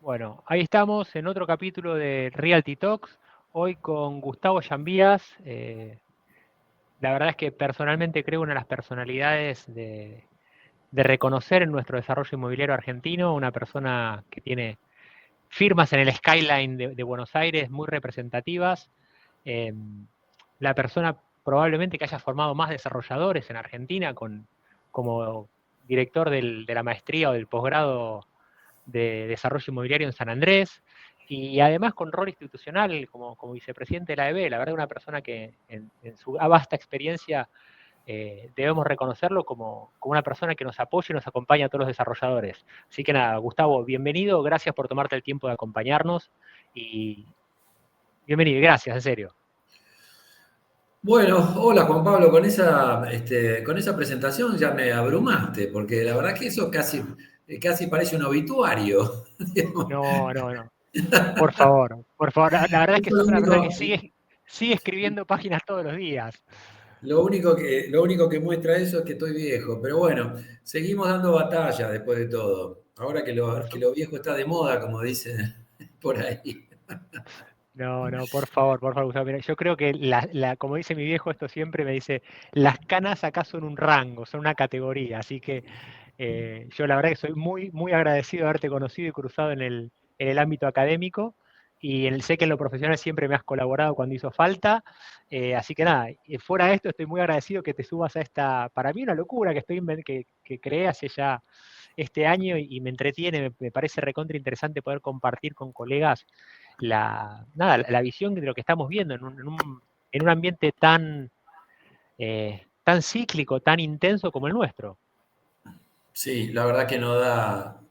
Bueno, ahí estamos en otro capítulo de Realty Talks, hoy con Gustavo Llambías. La verdad es que personalmente creo una de las personalidades de reconocer en nuestro desarrollo inmobiliario argentino, una persona que tiene firmas en el skyline de Buenos Aires muy representativas, eh, la persona probablemente que haya formado más desarrolladores en Argentina como director de la maestría o del posgrado de Desarrollo Inmobiliario en San Andrés, y además con rol institucional como vicepresidente de la AEB. La verdad, una persona que en su vasta experiencia debemos reconocerlo como una persona que nos apoya y nos acompaña a todos los desarrolladores. Así que nada, Gustavo, bienvenido, gracias por tomarte el tiempo de acompañarnos y bienvenido, gracias, en serio. Bueno, hola Juan Pablo, con esa presentación ya me abrumaste, porque la verdad que eso casi parece un obituario. Digamos. No, no, no. Por favor, la verdad es que Eso sos una persona que sigue escribiendo páginas todos los días. lo único que muestra eso es que estoy viejo, pero bueno, seguimos dando batalla después de todo. Ahora que lo viejo está de moda, como dicen por ahí. No, no, por favor, Gustavo. Mira, yo creo que, como dice mi viejo, esto siempre me dice, las canas acá son un rango, son una categoría, así que yo la verdad que soy muy, muy agradecido de haberte conocido y cruzado en el ámbito académico y sé que en lo profesional siempre me has colaborado cuando hizo falta, así que nada, fuera de esto estoy muy agradecido que te subas a esta, para mí una locura que creé hace ya este año y me entretiene, me parece recontra interesante poder compartir con colegas la visión de lo que estamos viendo en un ambiente tan cíclico, tan intenso como el nuestro. Sí, la verdad que no da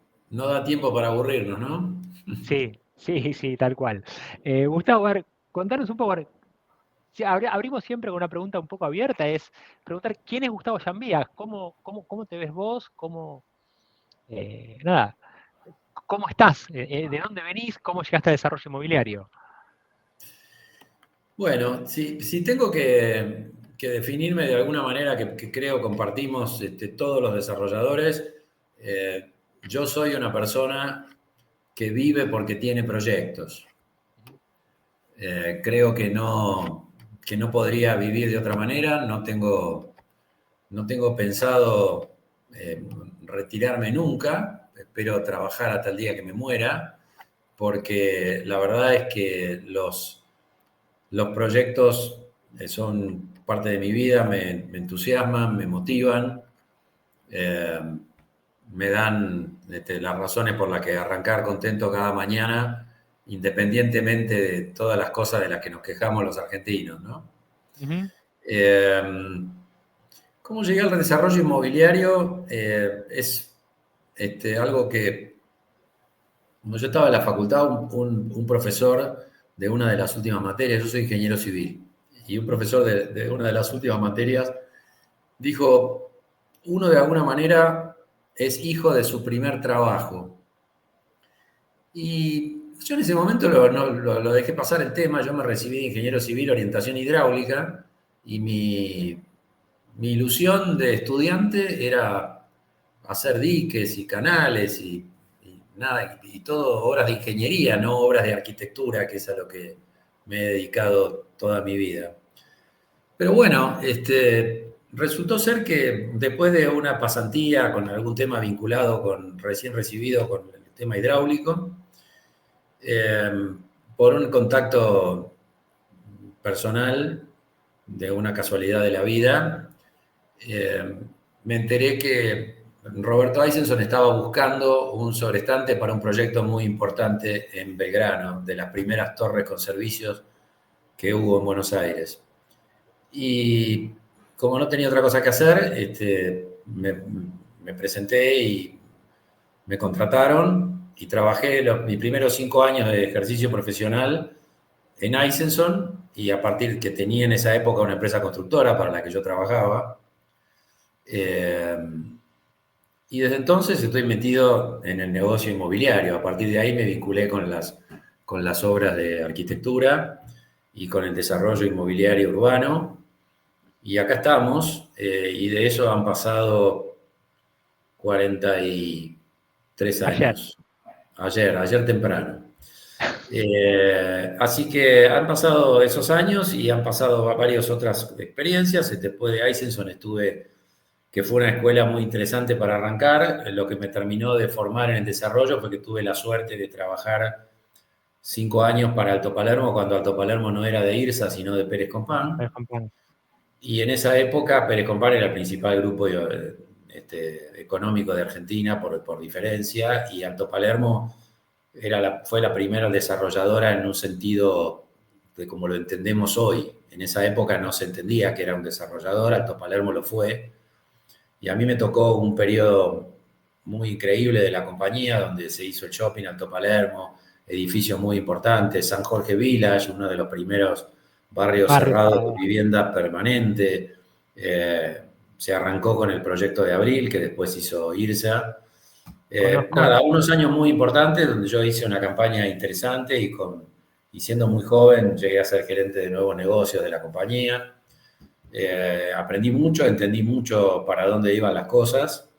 tiempo para aburrirnos, ¿no? Sí, sí, sí, tal cual. Gustavo, a ver, contanos un poco, a ver, si abrimos siempre con una pregunta un poco abierta, es preguntar quién es Gustavo Llambías, cómo te ves vos, nada, cómo estás, de dónde venís, cómo llegaste al desarrollo inmobiliario. Bueno, si tengo que definirme de alguna manera que creo compartimos todos los desarrolladores, yo soy una persona que vive porque tiene proyectos. Creo que no podría vivir de otra manera, no tengo pensado retirarme nunca, espero trabajar hasta el día que me muera, porque la verdad es que los proyectos son parte de mi vida, me entusiasman, me motivan, eh, me dan las razones por las que arrancar contento cada mañana, independientemente de todas las cosas de las que nos quejamos los argentinos, ¿no? Ujú. Eh, ¿Cómo llegué al desarrollo inmobiliario? Es algo que, cuando yo estaba en la facultad, un profesor de una de las últimas materias, yo soy ingeniero civil, y un profesor de una de las últimas materias dijo, uno de alguna manera es hijo de su primer trabajo. Y yo en ese momento lo dejé pasar el tema, yo me recibí de ingeniero civil, orientación hidráulica, y mi ilusión de estudiante era hacer diques y canales y nada, y todo obras de ingeniería, no obras de arquitectura, que es a lo que me he dedicado toda mi vida. Pero bueno, resultó ser que después de una pasantía con algún tema vinculado con recién recibido con el tema hidráulico, eh, por un contacto personal de una casualidad de la vida, eh, me enteré que Roberto Eisenson estaba buscando un sobrestante para un proyecto muy importante en Belgrano, de las primeras torres con servicios que hubo en Buenos Aires. Y como no tenía otra cosa que hacer, me presenté y me contrataron y trabajé mis primeros 5 años de ejercicio profesional en Eisenson, y a partir que tenía en esa época una empresa constructora para la que yo trabajaba. Eh, y desde entonces estoy metido en el negocio inmobiliario. A partir de ahí me vinculé con las obras de arquitectura y con el desarrollo inmobiliario urbano. Y acá estamos, y de eso han pasado 43 Ayer. años. ayer temprano. Así que han pasado esos años y han pasado varias otras experiencias. Después de Eisenson estuve, que fue una escuela muy interesante para arrancar. Lo que me terminó de formar en el desarrollo fue que tuve la suerte de trabajar 5 años para Alto Palermo, cuando Alto Palermo no era de IRSA, sino de Pérez Compán. Y en esa época Pérez Compán era el principal grupo económico de Argentina por diferencia, y Alto Palermo fue la primera desarrolladora en un sentido de como lo entendemos hoy. En esa época no se entendía que era un desarrollador, Alto Palermo lo fue. Y a mí me tocó un periodo muy increíble de la compañía, donde se hizo el shopping Alto Palermo, edificios muy importantes, San Jorge Village, uno de los primeros barrios cerrados de vivienda permanente. Se arrancó con el proyecto de Abril, que después hizo IRSA. Unos años muy importantes donde yo hice una campaña interesante y siendo muy joven llegué a ser gerente de nuevos negocios de la compañía. Aprendí mucho, entendí mucho para dónde iban las cosas.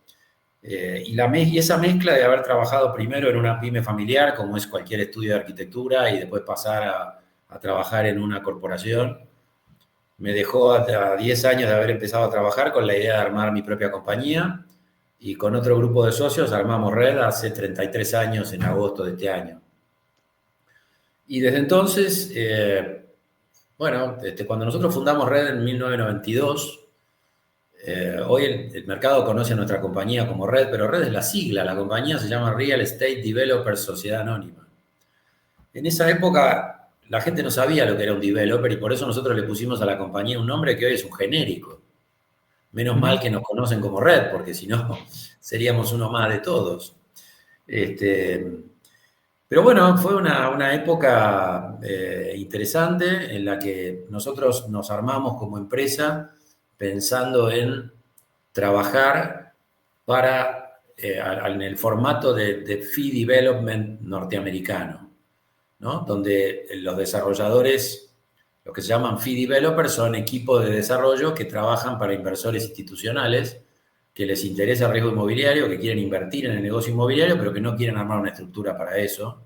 Y esa mezcla de haber trabajado primero en una pyme familiar, como es cualquier estudio de arquitectura, y después pasar a trabajar en una corporación, me dejó a 10 años de haber empezado a trabajar con la idea de armar mi propia compañía, y con otro grupo de socios armamos Red hace 33 años, en agosto de este año. Y desde entonces, cuando nosotros fundamos Red en 1992, hoy el mercado conoce a nuestra compañía como Red, pero Red es la sigla, la compañía se llama Real Estate Developers Sociedad Anónima. En esa época la gente no sabía lo que era un developer, y por eso nosotros le pusimos a la compañía un nombre que hoy es un genérico. Menos mal que nos conocen como Red, porque si no seríamos uno más de todos. Pero bueno, fue una época interesante en la que nosotros nos armamos como empresa pensando en trabajar en el formato de fee development norteamericano, ¿no? Donde los desarrolladores, los que se llaman fee developers, son equipos de desarrollo que trabajan para inversores institucionales que les interesa el riesgo inmobiliario, que quieren invertir en el negocio inmobiliario, pero que no quieren armar una estructura para eso.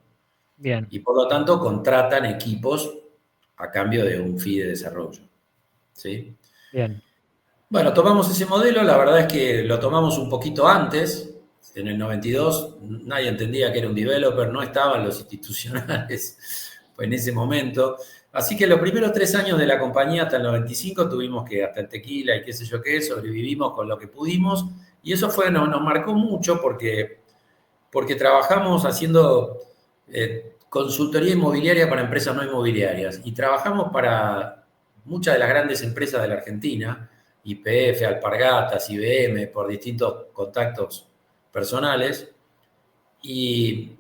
Bien. Y por lo tanto contratan equipos a cambio de un fee de desarrollo. ¿Sí? Bien. Bueno, tomamos ese modelo, la verdad es que lo tomamos un poquito antes. En el 92 nadie entendía que era un developer, no estaban los institucionales en ese momento. Así que los primeros 3 años de la compañía, hasta el 95, tuvimos que, hasta el tequila y qué sé yo qué, sobrevivimos con lo que pudimos. Y eso nos marcó mucho porque trabajamos haciendo consultoría inmobiliaria para empresas no inmobiliarias. Y trabajamos para muchas de las grandes empresas de la Argentina, YPF, Alpargatas, IBM, por distintos contactos personales. Y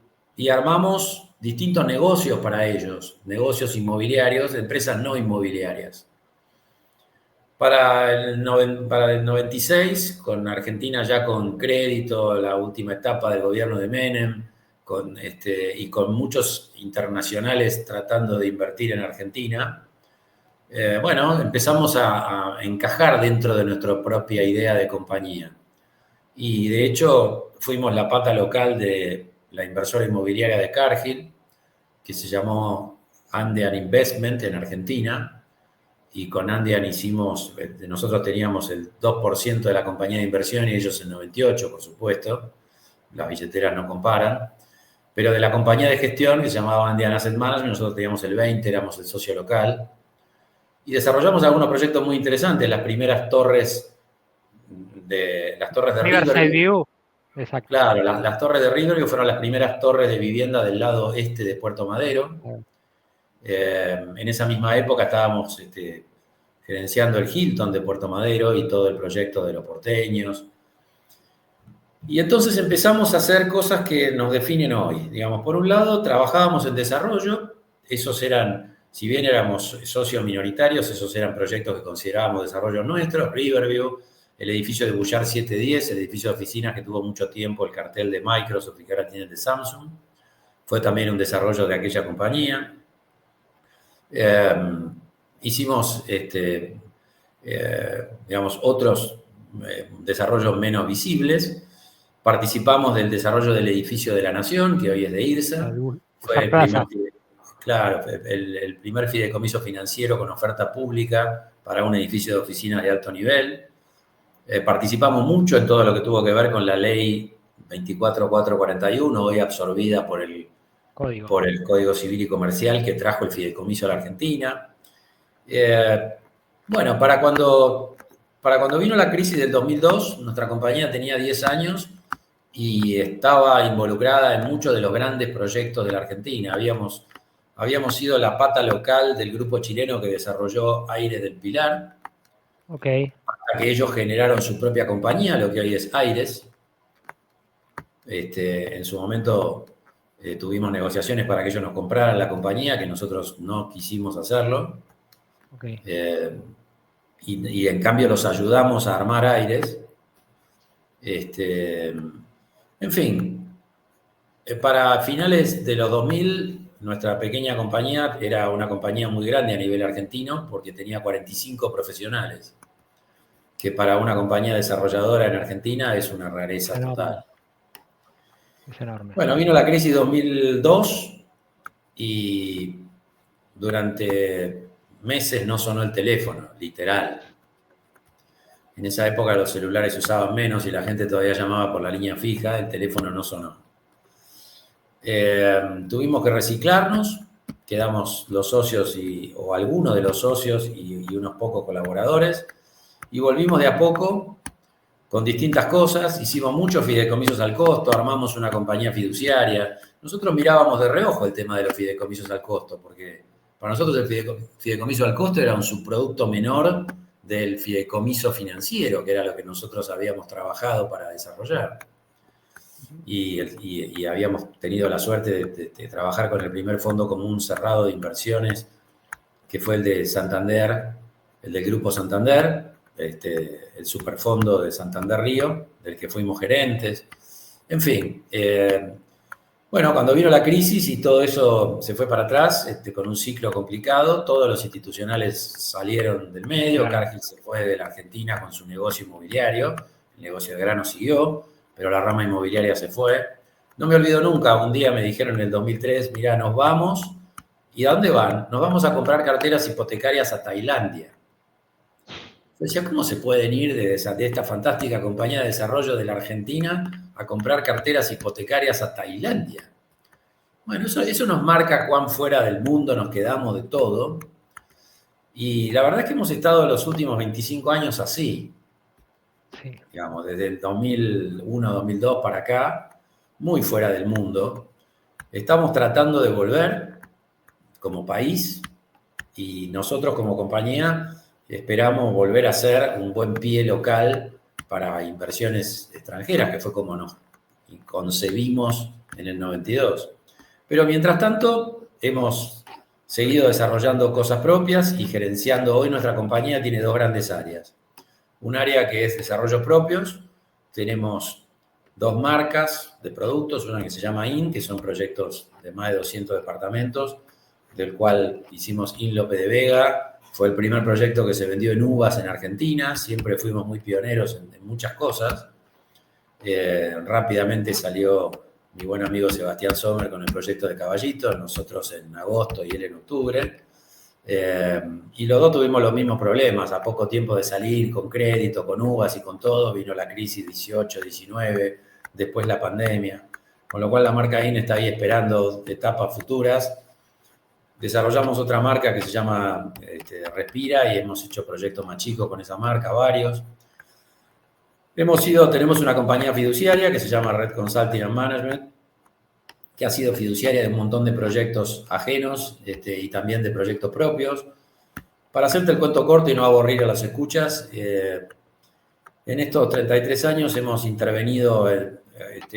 armamos distintos negocios para ellos, negocios inmobiliarios, empresas no inmobiliarias. Para el 96, con Argentina ya con crédito, la última etapa del gobierno de Menem, y con muchos internacionales tratando de invertir en Argentina, empezamos a encajar dentro de nuestra propia idea de compañía. Y de hecho fuimos la pata local de la inversora inmobiliaria de Cargill, que se llamó Andean Investment en Argentina, y con Andean nosotros teníamos el 2% de la compañía de inversión y ellos el 98%, por supuesto, las billeteras no comparan, pero de la compañía de gestión que se llamaba Andean Asset Management nosotros teníamos el 20%, éramos el socio local, y desarrollamos algunos proyectos muy interesantes, las torres de Riverview. Exacto. Claro, las torres de Riverview fueron las primeras torres de vivienda del lado este de Puerto Madero. En esa misma época estábamos gerenciando el Hilton de Puerto Madero y todo el proyecto de los porteños. Y entonces empezamos a hacer cosas que nos definen hoy. Digamos, por un lado, trabajábamos en desarrollo. Esos eran, si bien éramos socios minoritarios, esos eran proyectos que considerábamos desarrollos nuestros. Riverview, el edificio de Bullard 710, el edificio de oficinas que tuvo mucho tiempo el cartel de Microsoft y que ahora tiene el de Samsung, fue también un desarrollo de aquella compañía. Hicimos, otros desarrollos menos visibles, Participamos del desarrollo del edificio de la Nación, que hoy es de IRSA. Fue Usar Plaza. claro, el primer fideicomiso financiero con oferta pública para un edificio de oficinas de alto nivel. Participamos mucho en todo lo que tuvo que ver con la ley 24441, hoy absorbida por el Código Civil y Comercial que trajo el fideicomiso a la Argentina. Bueno, para cuando vino la crisis del 2002, nuestra compañía tenía 10 años y estaba involucrada en muchos de los grandes proyectos de la Argentina. Habíamos sido la pata local del grupo chileno que desarrolló Aires del Pilar. Okay. Hasta que ellos generaron su propia compañía, lo que hoy es Aires. En su momento tuvimos negociaciones para que ellos nos compraran la compañía, que nosotros no quisimos hacerlo. Okay. Y en cambio los ayudamos a armar Aires. En fin, para finales de los 2000, nuestra pequeña compañía era una compañía muy grande a nivel argentino porque tenía 45 profesionales, que para una compañía desarrolladora en Argentina es una rareza total. Es enorme. Bueno, vino la crisis 2002 y durante meses no sonó el teléfono, literal. En esa época los celulares se usaban menos y la gente todavía llamaba por la línea fija, el teléfono no sonó. Tuvimos que reciclarnos, quedamos los socios o algunos de los socios y unos pocos colaboradores, y volvimos de a poco con distintas cosas. Hicimos muchos fideicomisos al costo, armamos una compañía fiduciaria. Nosotros mirábamos de reojo el tema de los fideicomisos al costo, porque para nosotros el fideicomiso al costo era un subproducto menor del fideicomiso financiero, que era lo que nosotros habíamos trabajado para desarrollar. Y habíamos tenido la suerte de trabajar con el primer fondo común cerrado de inversiones, que fue el de Santander, el del Grupo Santander, el superfondo de Santander Río, del que fuimos gerentes. En fin, bueno, cuando vino la crisis y todo eso se fue para atrás, con un ciclo complicado, todos los institucionales salieron del medio, claro. Cargill se fue de la Argentina con su negocio inmobiliario, el negocio de grano siguió, pero la rama inmobiliaria se fue. No me olvido nunca, un día me dijeron en el 2003, mirá, nos vamos, ¿y a dónde van? Nos vamos a comprar carteras hipotecarias a Tailandia. Yo decía, ¿cómo se pueden ir de esta fantástica compañía de desarrollo de la Argentina a comprar carteras hipotecarias a Tailandia? Bueno, eso nos marca cuán fuera del mundo nos quedamos de todo. Y la verdad es que hemos estado los últimos 25 años así. Sí. Digamos, desde el 2001, 2002 para acá, muy fuera del mundo. Estamos tratando de volver como país y nosotros como compañía esperamos volver a ser un buen pie local para inversiones extranjeras, que fue como nos concebimos en el 92. Pero mientras tanto, hemos seguido desarrollando cosas propias y gerenciando. Hoy nuestra compañía tiene dos grandes áreas. Un área que es desarrollos propios. Tenemos dos marcas de productos, una que se llama IN, que son proyectos de más de 200 departamentos, del cual hicimos IN Lope de Vega. Fue el primer proyecto que se vendió en uvas en Argentina. Siempre fuimos muy pioneros en muchas cosas. Rápidamente salió mi buen amigo Sebastián Sommer con el proyecto de Caballito, nosotros en agosto y él en octubre. Y los dos tuvimos los mismos problemas. A poco tiempo de salir, con crédito, con uvas y con todo, vino la crisis 18, 19, después la pandemia. Con lo cual la marca IN está ahí esperando etapas futuras. Desarrollamos otra marca que se llama Respira y hemos hecho proyectos más chicos con esa marca, varios. Tenemos una compañía fiduciaria que se llama Red Consulting and Management, que ha sido fiduciaria de un montón de proyectos ajenos y también de proyectos propios. Para hacerte el cuento corto y no aburrir a las escuchas, en estos 33 años hemos intervenido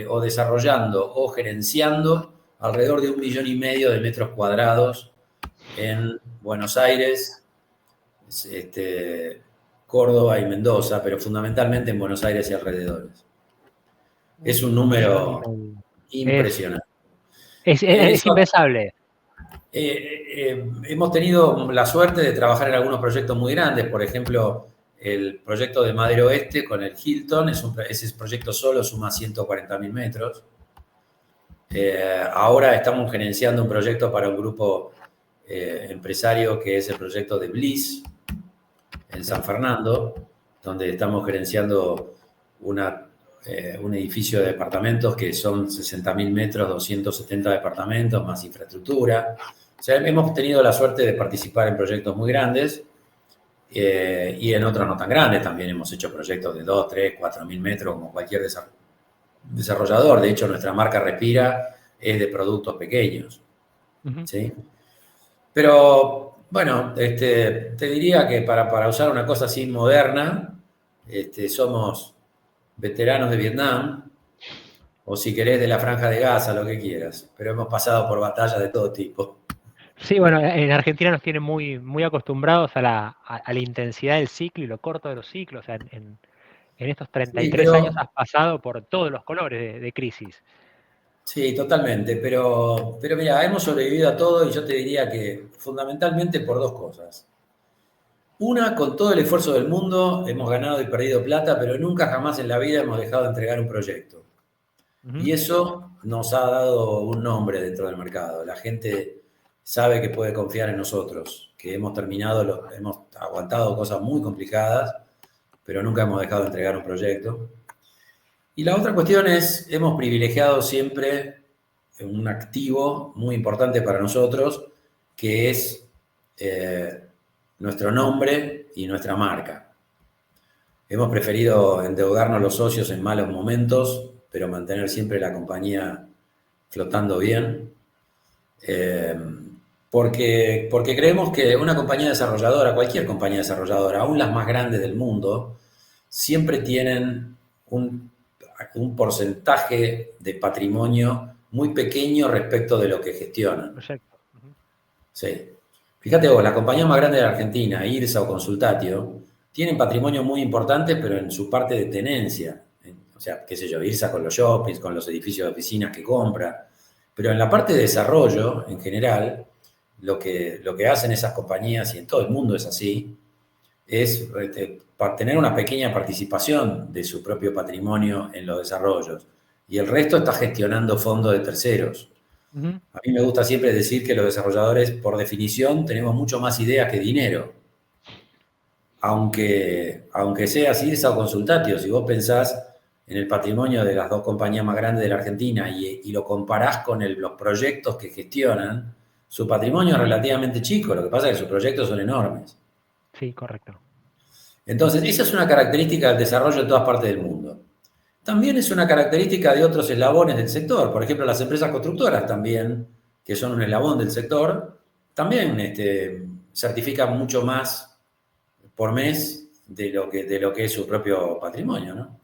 o desarrollando o gerenciando alrededor de 1,5 millones de metros cuadrados en Buenos Aires, Córdoba y Mendoza, pero fundamentalmente en Buenos Aires y alrededores. Es un número impresionante. Es impensable. Hemos tenido la suerte de trabajar en algunos proyectos muy grandes, por ejemplo, el proyecto de Madero Oeste con el Hilton, ese proyecto solo suma 140.000 metros. Ahora estamos gerenciando un proyecto para un grupo empresario que es el proyecto de Bliss en San Fernando, donde estamos gerenciando un edificio de departamentos que son 60.000 metros, 270 departamentos, más infraestructura. O sea, hemos tenido la suerte de participar en proyectos muy grandes y en otros no tan grandes. También hemos hecho proyectos de 2, 3, 4.000 metros como cualquier desarrollador. De hecho, nuestra marca Respira es de productos pequeños. ¿Sí? Pero, bueno, te diría que para usar una cosa así moderna, somos veteranos de Vietnam, o si querés de la Franja de Gaza, lo que quieras, pero hemos pasado por batallas de todo tipo. Sí, bueno, en Argentina nos tienen muy, muy acostumbrados a la intensidad del ciclo y lo corto de los ciclos. O sea, en estos Sí, 33 años pero has pasado por todos los colores de crisis. sí, totalmente, pero mira, hemos sobrevivido a todo y yo te diría que fundamentalmente por dos cosas. Una, con todo el esfuerzo del mundo hemos ganado y perdido plata, pero nunca jamás en la vida hemos dejado de entregar un proyecto. Y eso nos ha dado un nombre dentro del mercado. La gente sabe que puede confiar en nosotros, que hemos aguantado cosas muy complicadas, pero nunca hemos dejado de entregar un proyecto. Y la otra cuestión es, hemos privilegiado siempre un activo muy importante para nosotros, que es nuestro nombre y nuestra marca. Hemos preferido endeudarnos los socios en malos momentos, pero mantener siempre la compañía flotando bien, porque creemos que una compañía desarrolladora, cualquier compañía desarrolladora, aún las más grandes del mundo, siempre tienen un porcentaje de patrimonio muy pequeño respecto de lo que gestionan. Perfecto. Sí. Fíjate vos, la compañía más grande de la Argentina, IRSA o Consultatio, tienen patrimonio muy importante, pero en su parte de tenencia. O sea, qué sé yo, IRSA con los shoppings, con los edificios de oficinas que compra. Pero en la parte de desarrollo, en general, lo que hacen esas compañías, y en todo el mundo es así, es tener una pequeña participación de su propio patrimonio en los desarrollos. Y el resto está gestionando fondos de terceros. A mí me gusta siempre decir que los desarrolladores, por definición, tenemos mucho más ideas que dinero. Aunque sea así, es a Consultatio. Si vos pensás en el patrimonio de las dos compañías más grandes de la Argentina y lo comparás con los proyectos que gestionan, su patrimonio es relativamente chico. Lo que pasa es que sus proyectos son enormes. Sí, correcto. Entonces, esa es una característica del desarrollo en todas partes del mundo. También es una característica de otros eslabones del sector. Por ejemplo, las empresas constructoras también, que son un eslabón del sector, también certifican mucho más por mes de lo que es su propio patrimonio, ¿no?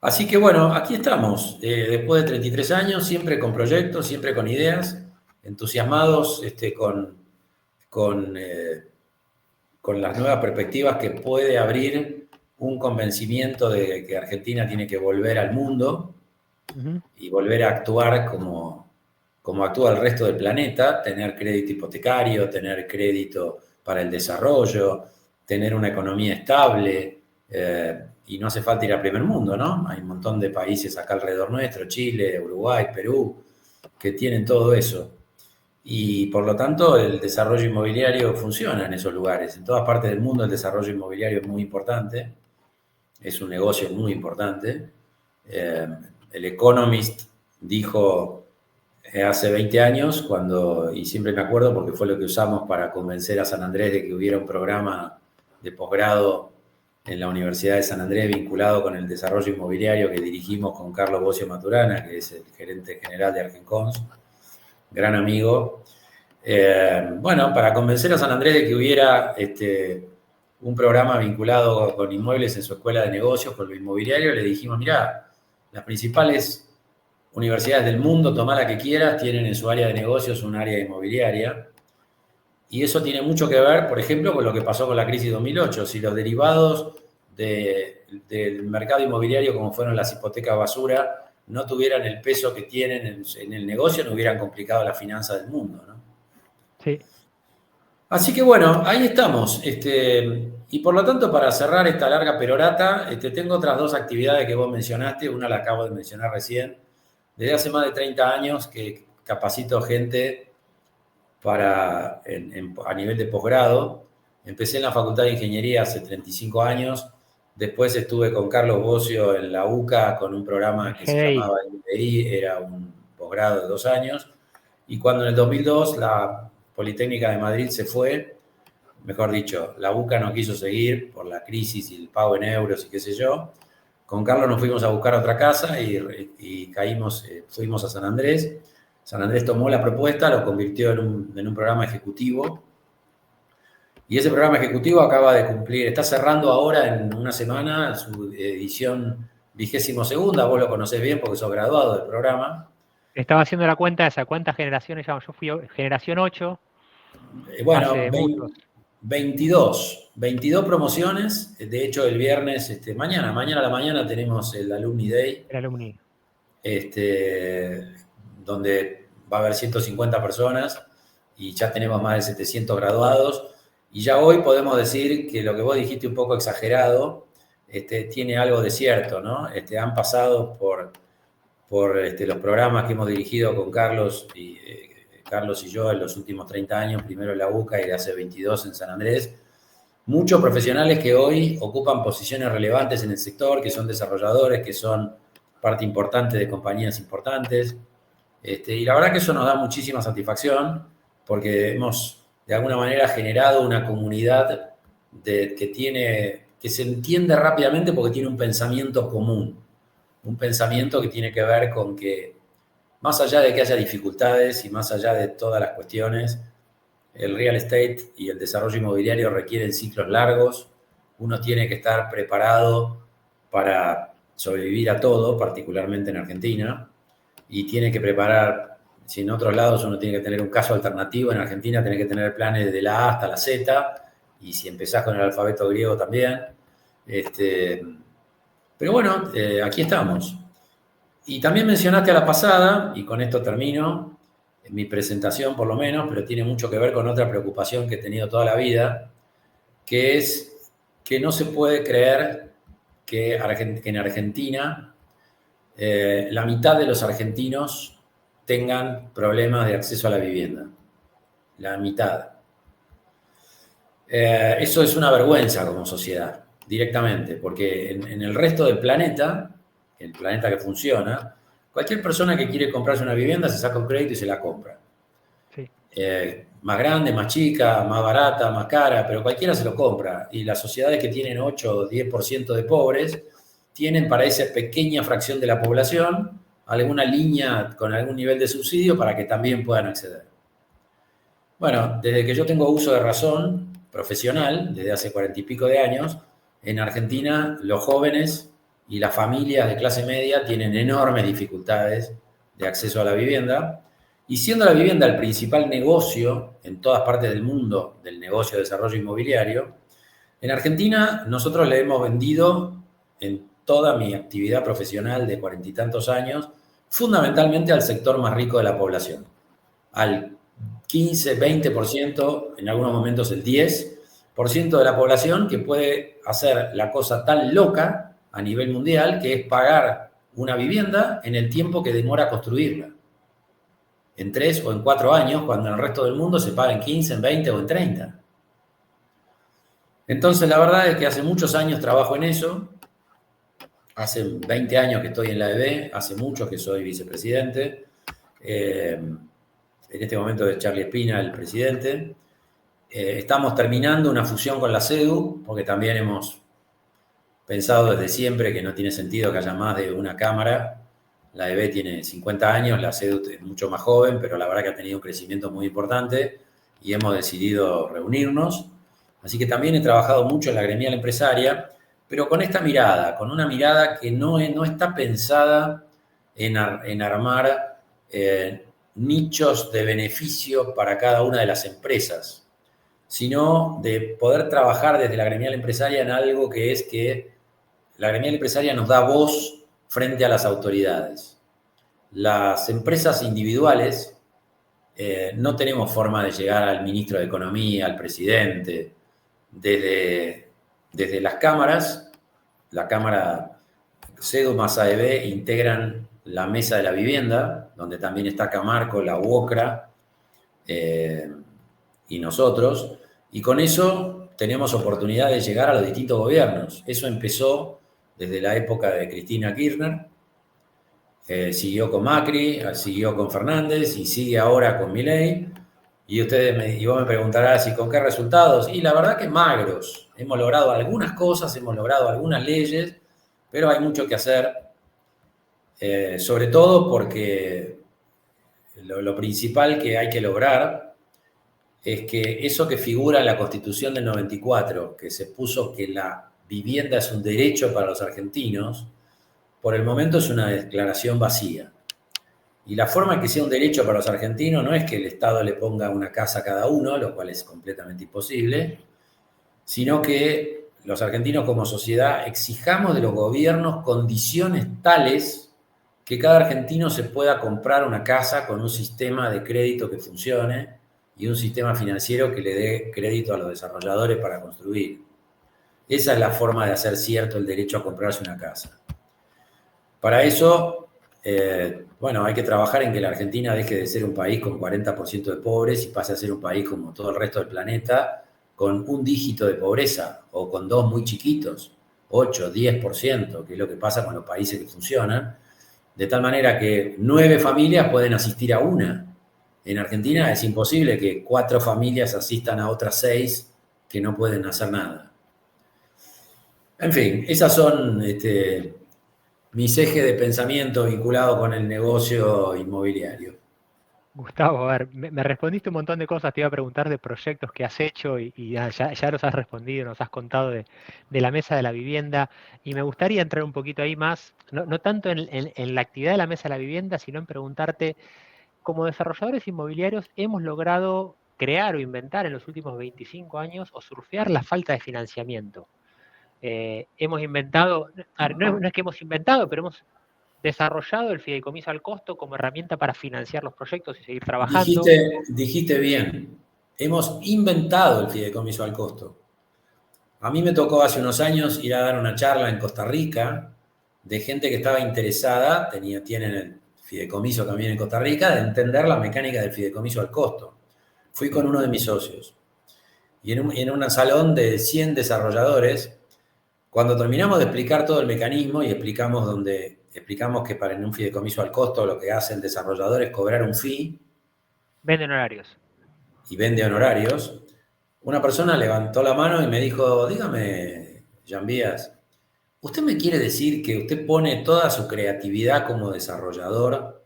Así que bueno, aquí estamos, después de 33 años, siempre con proyectos, siempre con ideas, entusiasmados con las nuevas perspectivas que puede abrir un convencimiento de que Argentina tiene que volver al mundo y volver a actuar como actúa el resto del planeta, tener crédito hipotecario, tener crédito para el desarrollo, tener una economía estable, y no hace falta ir al primer mundo, ¿no? Hay un montón de países acá alrededor nuestro, Chile, Uruguay, Perú, que tienen todo eso. Y por lo tanto el desarrollo inmobiliario funciona en esos lugares. En todas partes del mundo el desarrollo inmobiliario es muy importante, es un negocio muy importante. El Economist dijo hace 20 años, y siempre me acuerdo porque fue lo que usamos para convencer a San Andrés de que hubiera un programa de posgrado en la Universidad de San Andrés vinculado con el desarrollo inmobiliario que dirigimos con Carlos Bocio Maturana, que es el gerente general de Argencons, gran amigo. Bueno, para convencer a San Andrés de que hubiera un programa vinculado con inmuebles en su escuela de negocios, con lo inmobiliario, le dijimos, mirá, las principales universidades del mundo, tomá la que quieras, tienen en su área de negocios un área inmobiliaria. Y eso tiene mucho que ver, por ejemplo, con lo que pasó con la crisis de 2008. Si los derivados del mercado inmobiliario, como fueron las hipotecas basura, no tuvieran el peso que tienen en el negocio, no hubieran complicado la finanza del mundo, ¿no? Sí. Así que bueno, ahí estamos. Y por lo tanto, para cerrar esta larga perorata, tengo otras dos actividades que vos mencionaste. Una la acabo de mencionar recién. Desde hace más de 30 años que capacito gente a nivel de posgrado. Empecé en la Facultad de Ingeniería hace 35 años. Después estuve con Carlos Bocio en la UCA con un programa que se GDI. llamaba MBI, era un posgrado de 2 años. Y cuando en el 2002 la Politécnica de Madrid se fue, mejor dicho, la UCA no quiso seguir por la crisis y el pago en euros y qué sé yo, con Carlos nos fuimos a buscar otra casa y caímos, fuimos a San Andrés. San Andrés tomó la propuesta, lo convirtió en un programa ejecutivo. Y ese programa ejecutivo acaba de cumplir, está cerrando ahora en una semana su edición 22ª. Vos lo conocés bien porque sos graduado del programa. Estaba haciendo la cuenta de esa cuántas generaciones llevamos. Yo fui generación 8 Bueno, hace muchos. 22 promociones. De hecho, el viernes, mañana a la mañana tenemos el Alumni Day, El alumni. donde va a haber 150 personas y ya tenemos más de 700 graduados. Y ya hoy podemos decir que lo que vos dijiste un poco exagerado, tiene algo de cierto, ¿no? Han pasado por los programas que hemos dirigido con Carlos y yo en los últimos 30 años, primero en la UCA y de hace 22 en San Andrés, muchos profesionales que hoy ocupan posiciones relevantes en el sector, que son desarrolladores, que son parte importante de compañías importantes. Y la verdad que eso nos da muchísima satisfacción porque hemos de alguna manera generado una comunidad que se entiende rápidamente porque tiene un pensamiento común, un pensamiento que tiene que ver con que más allá de que haya dificultades y más allá de todas las cuestiones, el real estate y el desarrollo inmobiliario requieren ciclos largos. Uno tiene que estar preparado para sobrevivir a todo, particularmente en Argentina, y tiene que preparar, si en otros lados uno tiene que tener un caso alternativo, en Argentina tiene que tener planes de la A hasta la Z, y si empezás con el alfabeto griego también. Pero bueno, aquí estamos. Y también mencionaste a la pasada, y con esto termino, en mi presentación por lo menos, pero tiene mucho que ver con otra preocupación que he tenido toda la vida, que es que no se puede creer que en Argentina la mitad de los argentinos tengan problemas de acceso a la vivienda. La mitad. Eso es una vergüenza como sociedad, directamente, porque en el resto del planeta, el planeta que funciona, cualquier persona que quiere comprarse una vivienda se saca un crédito y se la compra. Sí. Más grande, más chica, más barata, más cara, pero cualquiera se lo compra. Y las sociedades que tienen 8 o 10% de pobres tienen para esa pequeña fracción de la población alguna línea con algún nivel de subsidio para que también puedan acceder. Bueno, desde que yo tengo uso de razón profesional, desde hace 40 y pico de años, en Argentina los jóvenes y las familias de clase media tienen enormes dificultades de acceso a la vivienda. Y siendo la vivienda el principal negocio en todas partes del mundo del negocio de desarrollo inmobiliario, en Argentina nosotros le hemos vendido en toda mi actividad profesional de 40 y tantos años, fundamentalmente al sector más rico de la población, al 15, 20%, en algunos momentos el 10% de la población que puede hacer la cosa tan loca a nivel mundial que es pagar una vivienda en el tiempo que demora construirla. En 3 o en 4 años, cuando en el resto del mundo se paga en 15, en 20 o en 30. Entonces, la verdad es que hace muchos años trabajo en eso. Hace 20 años que estoy en la EB, hace muchos que soy vicepresidente. En este momento es Charlie Espina el presidente. Estamos terminando una fusión con la CEDU, porque también hemos pensado desde siempre que no tiene sentido que haya más de una cámara. La EB tiene 50 años, la CEDU es mucho más joven, pero la verdad que ha tenido un crecimiento muy importante y hemos decidido reunirnos. Así que también he trabajado mucho en la gremial empresaria, pero con esta mirada, con una mirada que no está pensada en armar nichos de beneficio para cada una de las empresas, sino de poder trabajar desde la gremial empresaria en algo que es que la gremial empresaria nos da voz frente a las autoridades. Las empresas individuales no tenemos forma de llegar al ministro de Economía, al presidente, desde las cámaras. La Cámara CEDU más AEB integran la Mesa de la Vivienda, donde también está Camarco, la UOCRA y nosotros, y con eso tenemos oportunidad de llegar a los distintos gobiernos. Eso empezó desde la época de Cristina Kirchner, siguió con Macri, siguió con Fernández y sigue ahora con Milei. Y vos me preguntarás, ¿y con qué resultados? Y la verdad que magros. Hemos logrado algunas cosas, hemos logrado algunas leyes, pero hay mucho que hacer, sobre todo porque lo principal que hay que lograr es que eso que figura en la Constitución del 94, que se puso que la vivienda es un derecho para los argentinos, por el momento es una declaración vacía. Y la forma en que sea un derecho para los argentinos no es que el Estado le ponga una casa a cada uno, lo cual es completamente imposible, sino que los argentinos como sociedad exijamos de los gobiernos condiciones tales que cada argentino se pueda comprar una casa con un sistema de crédito que funcione y un sistema financiero que le dé crédito a los desarrolladores para construir. Esa es la forma de hacer cierto el derecho a comprarse una casa. Para eso, bueno, hay que trabajar en que la Argentina deje de ser un país con 40% de pobres y pase a ser un país como todo el resto del planeta, con un dígito de pobreza o con dos muy chiquitos, 8, 10%, que es lo que pasa con los países que funcionan, de tal manera que 9 familias pueden asistir a una. En Argentina es imposible que 4 familias asistan a otras 6 que no pueden hacer nada. En fin, esas son mis ejes de pensamiento vinculados con el negocio inmobiliario. Gustavo, a ver, me respondiste un montón de cosas, te iba a preguntar de proyectos que has hecho y ya nos has respondido, nos has contado de la mesa de la vivienda y me gustaría entrar un poquito ahí más, no tanto en la actividad de la mesa de la vivienda, sino en preguntarte, como desarrolladores inmobiliarios, ¿hemos logrado crear o inventar en los últimos 25 años o surfear la falta de financiamiento? Hemos inventado, a ver, no es que hemos inventado, pero hemos desarrollado el fideicomiso al costo como herramienta para financiar los proyectos y seguir trabajando. Dijiste bien, hemos inventado el fideicomiso al costo. A mí me tocó hace unos años ir a dar una charla en Costa Rica de gente que estaba interesada, tienen el fideicomiso también en Costa Rica, de entender la mecánica del fideicomiso al costo. Fui con uno de mis socios y en un salón de 100 desarrolladores, cuando terminamos de explicar todo el mecanismo y explicamos que para en un fideicomiso al costo lo que hace el desarrollador es cobrar un fee. Venden horarios. Y vende honorarios. Una persona levantó la mano y me dijo, dígame, Jean-Vías, ¿usted me quiere decir que usted pone toda su creatividad como desarrollador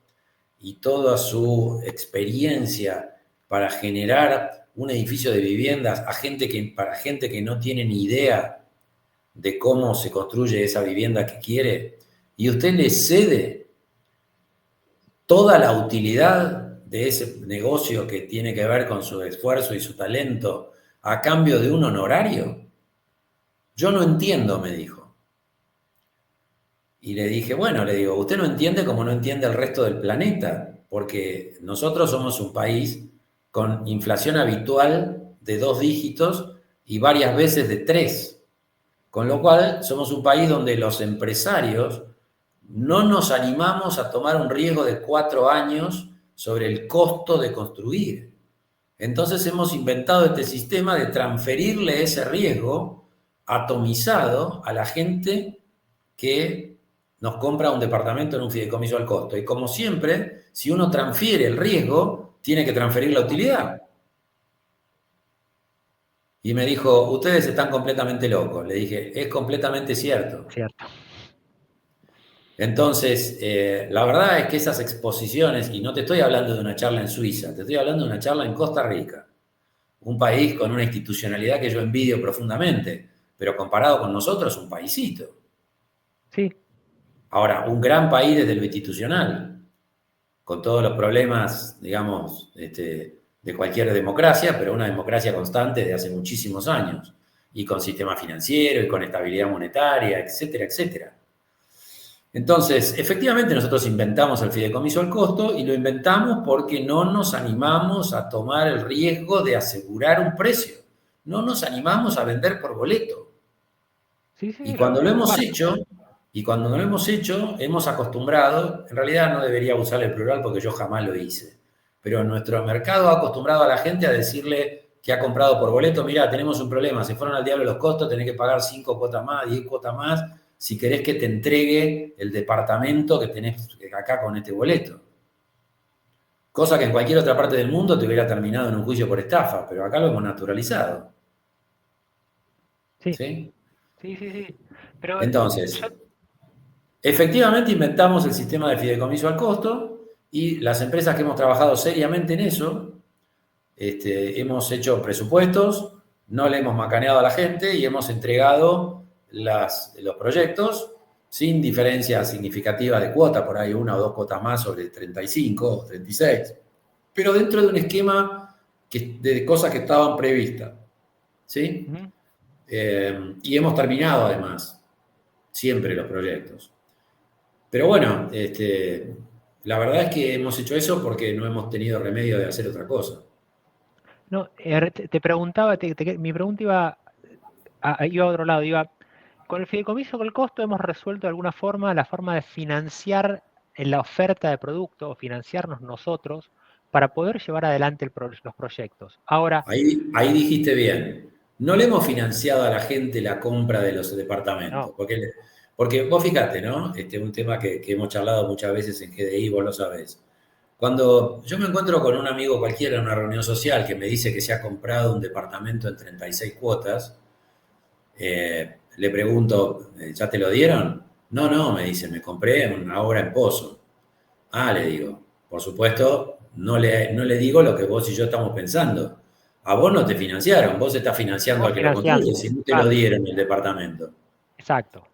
y toda su experiencia para generar un edificio de viviendas para gente que no tiene ni idea de cómo se construye esa vivienda que quiere, y usted le cede toda la utilidad de ese negocio que tiene que ver con su esfuerzo y su talento a cambio de un honorario? Yo no entiendo, me dijo. Y le dije, bueno, le digo, usted no entiende como no entiende el resto del planeta, porque nosotros somos un país con inflación habitual de 2 dígitos y varias veces de 3. Con lo cual, somos un país donde los empresarios no nos animamos a tomar un riesgo de 4 años sobre el costo de construir. Entonces hemos inventado este sistema de transferirle ese riesgo atomizado a la gente que nos compra un departamento en un fideicomiso al costo. Y como siempre, si uno transfiere el riesgo, tiene que transferir la utilidad. Y me dijo, ustedes están completamente locos. Le dije, es completamente cierto. Cierto. Entonces, la verdad es que esas exposiciones, y no te estoy hablando de una charla en Suiza, te estoy hablando de una charla en Costa Rica, un país con una institucionalidad que yo envidio profundamente, pero comparado con nosotros, un paisito. Sí. Ahora, un gran país desde lo institucional, con todos los problemas, digamos, de cualquier democracia, pero una democracia constante de hace muchísimos años, y con sistema financiero, y con estabilidad monetaria, etcétera, etcétera. Entonces, efectivamente nosotros inventamos el fideicomiso al costo y lo inventamos porque no nos animamos a tomar el riesgo de asegurar un precio. No nos animamos a vender por boleto. Sí, sí, Y yo cuando lo lo hemos comparto. hecho, hemos acostumbrado, en realidad no debería usar el plural porque yo jamás lo hice, pero nuestro mercado ha acostumbrado a la gente a decirle que ha comprado por boleto, mira, tenemos un problema, se fueron al diablo los costos, tenés que pagar 5 cuotas más, 10 cuotas más, si querés que te entregue el departamento que tenés acá con este boleto. Cosa que en cualquier otra parte del mundo te hubiera terminado en un juicio por estafa, pero acá lo hemos naturalizado. Sí, ¿Sí? sí, sí, sí. Pero yo, Entonces, efectivamente inventamos el sistema de fideicomiso al costo y las empresas que hemos trabajado seriamente en eso, hemos hecho presupuestos, no le hemos macaneado a la gente y hemos entregado los proyectos sin diferencia significativa de cuota, por ahí una o dos cuotas más sobre 35 o 36, pero dentro de un esquema de cosas que estaban previstas. ¿Sí? ujú. Y hemos terminado además siempre los proyectos. Pero bueno, la verdad es que hemos hecho eso porque no hemos tenido remedio de hacer otra cosa. No, te preguntaba, mi pregunta iba a otro lado, iba, con el fideicomiso con el costo hemos resuelto de alguna forma la forma de financiar en la oferta de producto o financiarnos nosotros para poder llevar adelante los proyectos. Ahora, Ahí dijiste bien. No le hemos financiado a la gente la compra de los departamentos. no, Porque vos fíjate, ¿no? Un tema que hemos charlado muchas veces en GDI, vos lo sabés. Cuando yo me encuentro con un amigo cualquiera en una reunión social que me dice que se ha comprado un departamento en 36 cuotas, le pregunto, ¿ya te lo dieron? No, no, me dice, me compré una obra en Pozo. Ah, le digo, por supuesto, no le digo lo que vos y yo estamos pensando. A vos no te financiaron, vos estás financiando vos al que lo construye, financiando, si no te lo claro, dieron el departamento. exacto,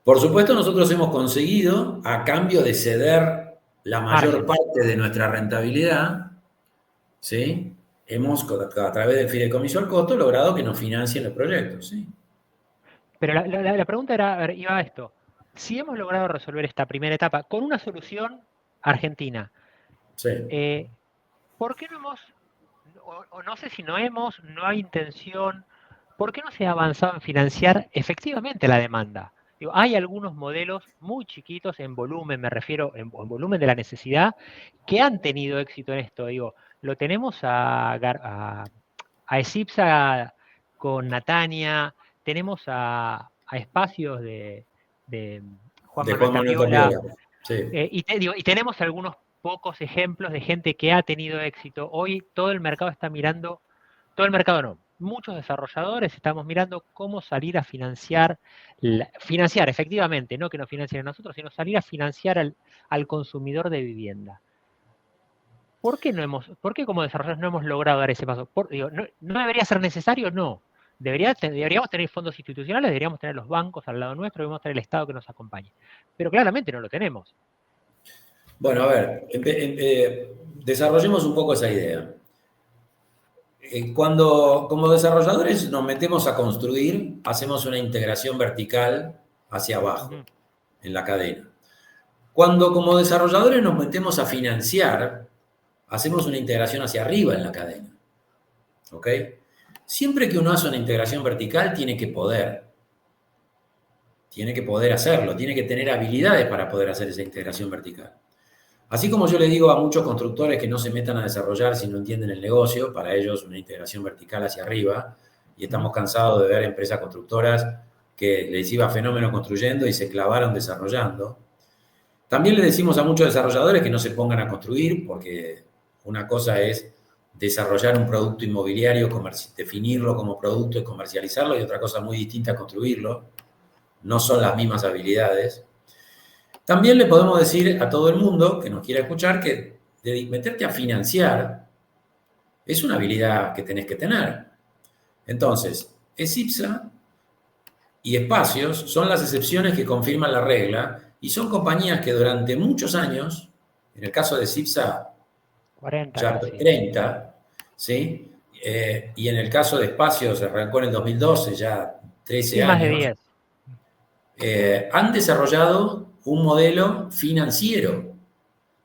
Por supuesto, nosotros hemos conseguido, a cambio de ceder la mayor márgenes. parte de nuestra rentabilidad, ¿sí? Hemos, a través del fideicomiso al costo, logrado que nos financien los proyectos, ¿sí? Pero la pregunta era, a ver, iba a esto. Si hemos logrado resolver esta primera etapa con una solución argentina, Sí. eh, ¿por qué no hemos, o no sé si no hemos, no hay intención, ¿por qué no se ha avanzado en financiar efectivamente la demanda? Digo, hay algunos modelos muy chiquitos en volumen, me refiero en volumen de la necesidad, que han tenido éxito en esto. Digo, lo tenemos a Esipsa con Natania, tenemos a espacios de Juan De Manuel Juan Manuel Tapiola, Tapiola. Sí. y tenemos algunos pocos ejemplos de gente que ha tenido éxito. Hoy todo el mercado está mirando, todo el mercado no, muchos desarrolladores estamos mirando cómo salir a financiar, financiar efectivamente, no que nos financien a nosotros, sino salir a financiar al consumidor de vivienda. ¿Por qué como desarrolladores no hemos logrado dar ese paso? Digo, ¿no debería ser necesario? No. Deberíamos tener fondos institucionales, deberíamos tener los bancos al lado nuestro, deberíamos tener el Estado que nos acompañe. Pero claramente no lo tenemos. Bueno, a ver, desarrollemos un poco esa idea. Cuando como desarrolladores nos metemos a construir, hacemos una integración vertical hacia abajo Ujú. en la cadena. Cuando como desarrolladores nos metemos a financiar, hacemos una integración hacia arriba en la cadena. ¿Ok? Siempre que uno hace una integración vertical, tiene que poder hacerlo, tiene que tener habilidades para poder hacer esa integración vertical. Así como yo le digo a muchos constructores que no se metan a desarrollar si no entienden el negocio, para ellos una integración vertical hacia arriba, y Ujú. estamos cansados de ver empresas constructoras que les iba fenómeno construyendo y se clavaron desarrollando. También le decimos a muchos desarrolladores que no se pongan a construir, porque una cosa es desarrollar un producto inmobiliario, definirlo como producto y comercializarlo, y otra cosa muy distinta es construirlo. No son las mismas habilidades. También le podemos decir a todo el mundo que nos quiera escuchar que de meterte a financiar es una habilidad que tenés que tener. Entonces, ESIPSA y Espacios son las excepciones que confirman la regla y son compañías que durante muchos años, en el caso de ESIPSA 40 ya casi. 30, ¿sí? Y en el caso de Espacios arrancó en el 2012, ya 13 Sí, más de años, 10. han desarrollado un modelo financiero.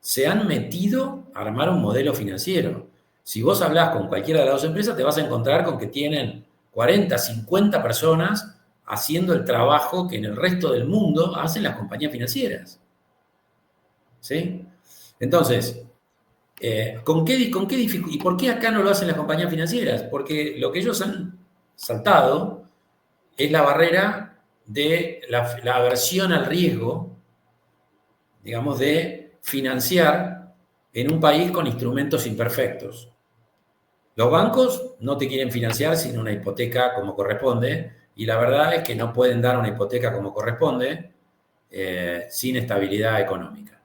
Se han metido a armar un modelo financiero. Si vos hablás con cualquiera de las dos empresas, te vas a encontrar con que tienen 40, 50 personas haciendo el trabajo que en el resto del mundo hacen las compañías financieras. ¿Sí? Entonces, ¿con qué dificultad? ¿Y por qué acá no lo hacen las compañías financieras? Porque lo que ellos han saltado es la barrera de la aversión al riesgo, digamos, de financiar en un país con instrumentos imperfectos. Los bancos no te quieren financiar sin una hipoteca como corresponde, y la verdad es que no pueden dar una hipoteca como corresponde sin estabilidad económica.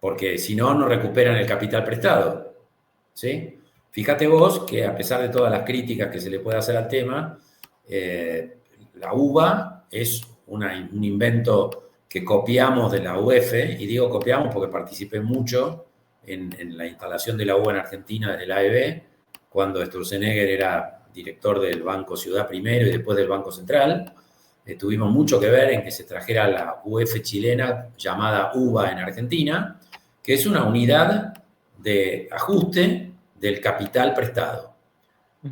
Porque si no, no recuperan el capital prestado. ¿Sí? Fíjate vos que a pesar de todas las críticas que se le puede hacer al tema, la UBA es un invento que copiamos de la UEF, y digo copiamos porque participé mucho en la instalación de la UBA en Argentina desde la AEB, cuando Sturzenegger era director del Banco Ciudad primero y después del Banco Central. Tuvimos mucho que ver en que se trajera la UEF chilena llamada UBA en Argentina, que es una unidad de ajuste del capital prestado.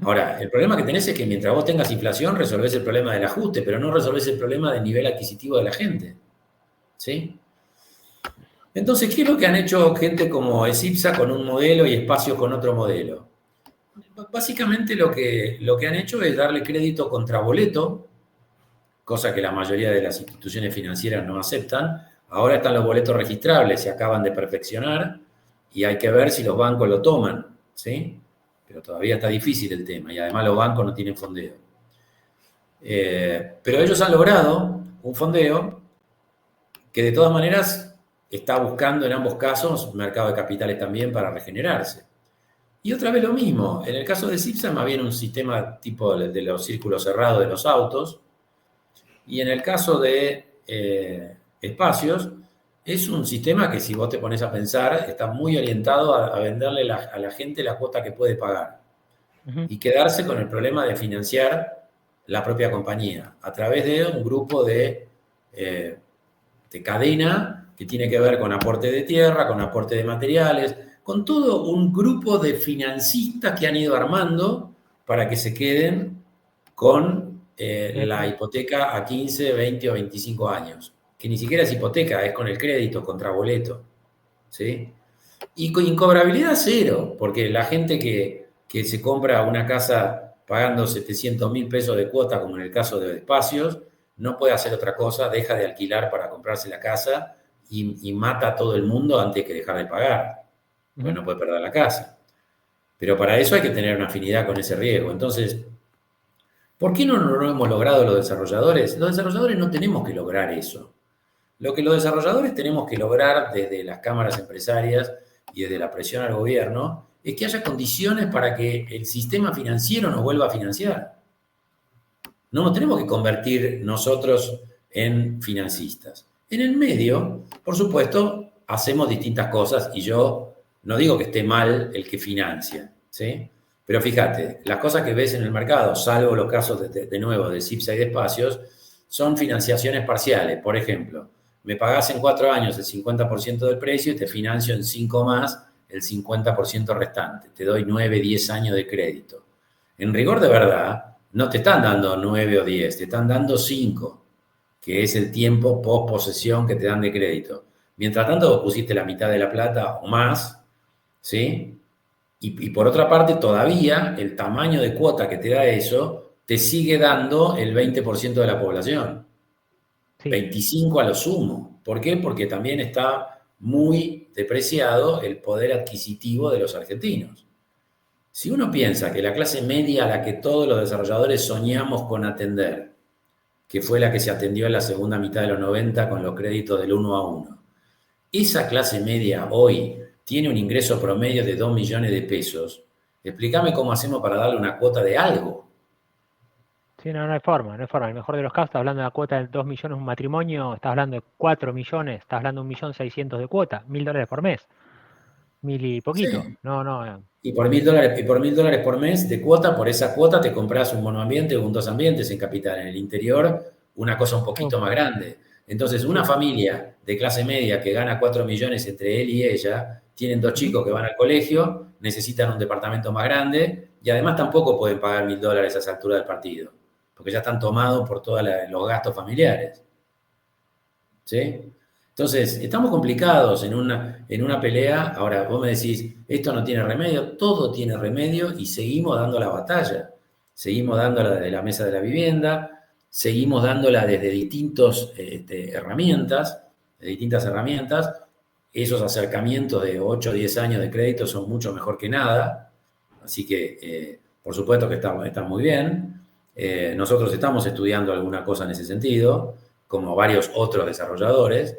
Ahora, el problema que tenés es que mientras vos tengas inflación, resolvés el problema del ajuste, pero no resolvés el problema del nivel adquisitivo de la gente. ¿Sí? Entonces, ¿qué es lo que han hecho gente como Esipsa con un modelo y Espacios con otro modelo? Básicamente lo que han hecho es darle crédito contra boleto, cosa que la mayoría de las instituciones financieras no aceptan. Ahora están los boletos registrables, se acaban de perfeccionar y hay que ver si los bancos lo toman, ¿sí? Pero todavía está difícil el tema y además los bancos no tienen fondeo. Pero ellos han logrado un fondeo que de todas maneras está buscando en ambos casos mercado de capitales también para regenerarse. Y otra vez lo mismo, en el caso de Cipsa más bien un sistema tipo de los círculos cerrados de los autos, y en el caso de Espacios, es un sistema que si vos te pones a pensar, está muy orientado a venderle a la gente la cuota que puede pagar y quedarse con el problema de financiar la propia compañía a través de un grupo de cadena que tiene que ver con aporte de tierra, con aporte de materiales, con todo un grupo de financistas que han ido armando para que se queden con la hipoteca a 15, 20 o 25 años, que ni siquiera es hipoteca, es con el crédito, contra boleto, ¿sí? Y con incobrabilidad cero, porque la gente que se compra una casa pagando 700.000 pesos de cuota, como en el caso de Espacios, no puede hacer otra cosa, deja de alquilar para comprarse la casa y mata a todo el mundo antes que dejar de pagar, porque no puede perder la casa. Pero para eso hay que tener una afinidad con ese riesgo. Entonces, ¿por qué no lo hemos logrado los desarrolladores? Los desarrolladores no tenemos que lograr eso. Lo que los desarrolladores tenemos que lograr desde las cámaras empresarias y desde la presión al gobierno es que haya condiciones para que el sistema financiero nos vuelva a financiar. No nos tenemos que convertir nosotros en financistas. En el medio, por supuesto, hacemos distintas cosas y yo no digo que esté mal el que financia, ¿sí? Pero fíjate, las cosas que ves en el mercado, salvo los casos de nuevo de Cipsa y de Espacios, son financiaciones parciales. Por ejemplo, me pagás en 4 años el 50% del precio y te financio en 5 más el 50% restante. Te doy 9, 10 años de crédito. En rigor de verdad, no te están dando 9 o 10, te están dando 5, que es el tiempo post posesión que te dan de crédito. Mientras tanto, vos pusiste la mitad de la plata o más, ¿sí? Y por otra parte, todavía el tamaño de cuota que te da eso te sigue dando el 20% de la población. Sí. 25 a lo sumo. ¿Por qué? Porque también está muy depreciado el poder adquisitivo de los argentinos. Si uno piensa que la clase media a la que todos los desarrolladores soñamos con atender, que fue la que se atendió en la segunda mitad de los 90 con los créditos del 1 a 1, esa clase media hoy tiene un ingreso promedio de 2 millones de pesos. Explícame cómo hacemos para darle una cuota de algo. Sí, no hay forma. En el mejor de los casos, estás hablando de la cuota de 2 millones un matrimonio, estás hablando de 4 millones, estás hablando de 1.600.000 de cuota, $1.000 por mes. 1.000 y poquito. Sí. No. Y por $1.000 por mes de cuota, por esa cuota te compras un monoambiente o un 2 ambientes en capital. En el interior, una cosa un poquito más grande. Entonces, una familia de clase media que gana 4 millones entre él y ella, tienen 2 chicos que van al colegio, necesitan un departamento más grande y además tampoco pueden pagar $1.000 a esa altura del partido, porque ya están tomados por todos los gastos familiares. ¿Sí? Entonces, estamos complicados en una pelea. Ahora, vos me decís, esto no tiene remedio, todo tiene remedio y seguimos dando la batalla. Seguimos dándola desde la mesa de la vivienda, seguimos dándola desde distintas herramientas, Esos acercamientos de 8 o 10 años de crédito son mucho mejor que nada. Así que, por supuesto que está muy bien. Nosotros estamos estudiando alguna cosa en ese sentido, como varios otros desarrolladores,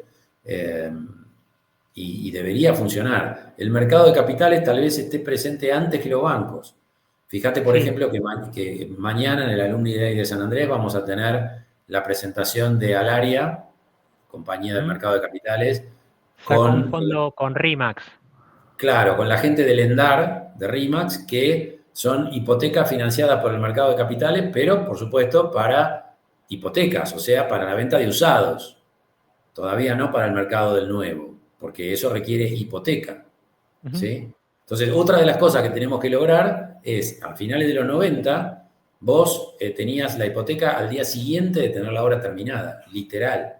y debería funcionar. El mercado de capitales tal vez esté presente antes que los bancos. Fíjate, por ejemplo, que mañana en el Alumni Day de San Andrés vamos a tener la presentación de Alaria, compañía del mercado de capitales, sacó un fondo con RIMAX. Claro, con la gente del ENDAR, de RIMAX, que son hipotecas financiadas por el mercado de capitales, pero por supuesto para hipotecas, o sea, para la venta de usados. Todavía no para el mercado del nuevo, porque eso requiere hipoteca. ¿Sí? Entonces, otra de las cosas que tenemos que lograr es, a finales de los 90, vos tenías la hipoteca al día siguiente de tener la obra terminada, literal.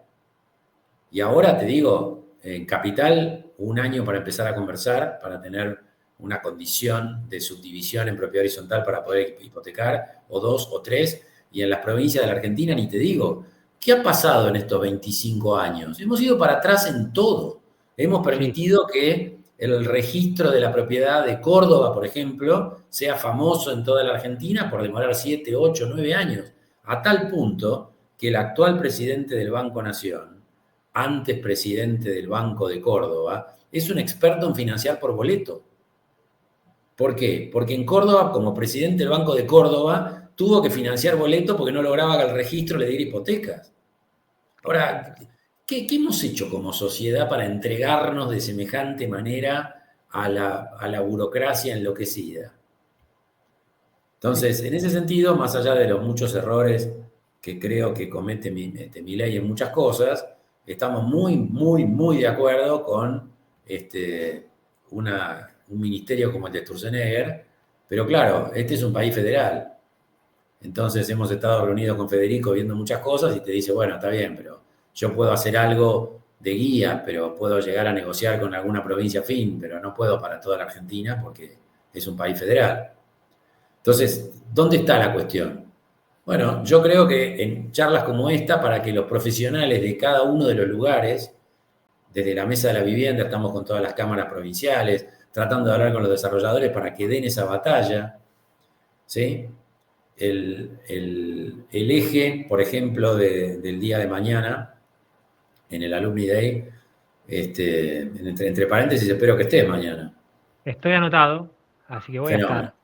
Y ahora te digo, en capital, 1 año para empezar a conversar, para tener una condición de subdivisión en propiedad horizontal para poder hipotecar, o 2 o 3, y en las provincias de la Argentina ni te digo. ¿Qué ha pasado en estos 25 años? Hemos ido para atrás en todo. Hemos permitido que el registro de la propiedad de Córdoba, por ejemplo, sea famoso en toda la Argentina por demorar 7, 8, 9 años, a tal punto que el actual presidente del Banco Nación, antes presidente del Banco de Córdoba, es un experto en financiar por boleto. ¿Por qué? Porque en Córdoba, como presidente del Banco de Córdoba, tuvo que financiar boleto porque no lograba que el registro le diera hipotecas. Ahora, ¿qué hemos hecho como sociedad para entregarnos de semejante manera a la burocracia enloquecida? Entonces, en ese sentido, más allá de los muchos errores que creo que comete Milei en muchas cosas, estamos muy, muy, muy de acuerdo con un ministerio como el de Sturzenegger, pero claro, este es un país federal. Entonces hemos estado reunidos con Federico viendo muchas cosas y te dice, bueno, está bien, pero yo puedo hacer algo de guía, pero puedo llegar a negociar con alguna provincia afín, pero no puedo para toda la Argentina porque es un país federal. Entonces, ¿dónde está la cuestión? Bueno, yo creo que en charlas como esta, para que los profesionales de cada uno de los lugares, desde la mesa de la vivienda, estamos con todas las cámaras provinciales, tratando de hablar con los desarrolladores para que den esa batalla, ¿sí? El eje, por ejemplo, del día de mañana, en el Alumni Day, entre paréntesis, espero que estés mañana. Estoy anotado, así que voy a estar.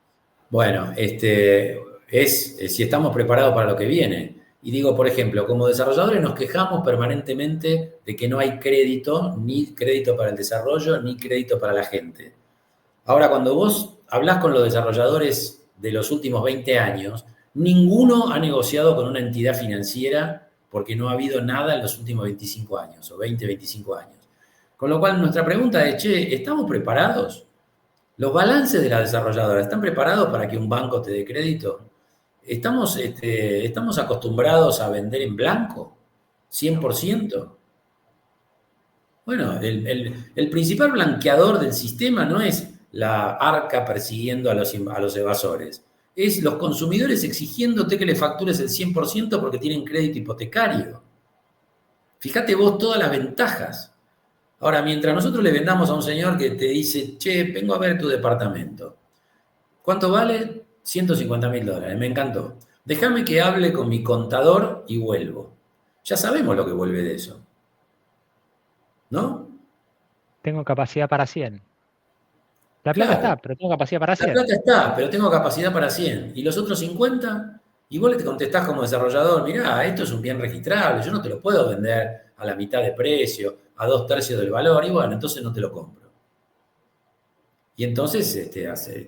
Bueno, es si estamos preparados para lo que viene. Y digo, por ejemplo, como desarrolladores nos quejamos permanentemente de que no hay crédito, ni crédito para el desarrollo, ni crédito para la gente. Ahora, cuando vos hablás con los desarrolladores de los últimos 20 años, ninguno ha negociado con una entidad financiera porque no ha habido nada en los últimos 25 años, o 20, 25 años. Con lo cual, nuestra pregunta es, ¿estamos preparados? ¿Los balances de la desarrolladora están preparados para que un banco te dé crédito? ¿Estamos acostumbrados a vender en blanco? ¿100%? Bueno, el principal blanqueador del sistema no es la ARCA persiguiendo a los evasores. Es los consumidores exigiéndote que le factures el 100% porque tienen crédito hipotecario. Fíjate vos todas las ventajas. Ahora, mientras nosotros le vendamos a un señor que te dice, vengo a ver tu departamento. ¿Cuánto vale? $150.000. Me encantó. Déjame que hable con mi contador y vuelvo. Ya sabemos lo que vuelve de eso. ¿No? Tengo capacidad para 100. La plata está, pero tengo capacidad para 100. La plata está, pero tengo capacidad para 100. ¿Y los otros 50? Y vos le contestás como desarrollador, mirá, esto es un bien registrable, yo no te lo puedo vender a la mitad de precio, a 2/3 del valor, y bueno, entonces no te lo compro. Y entonces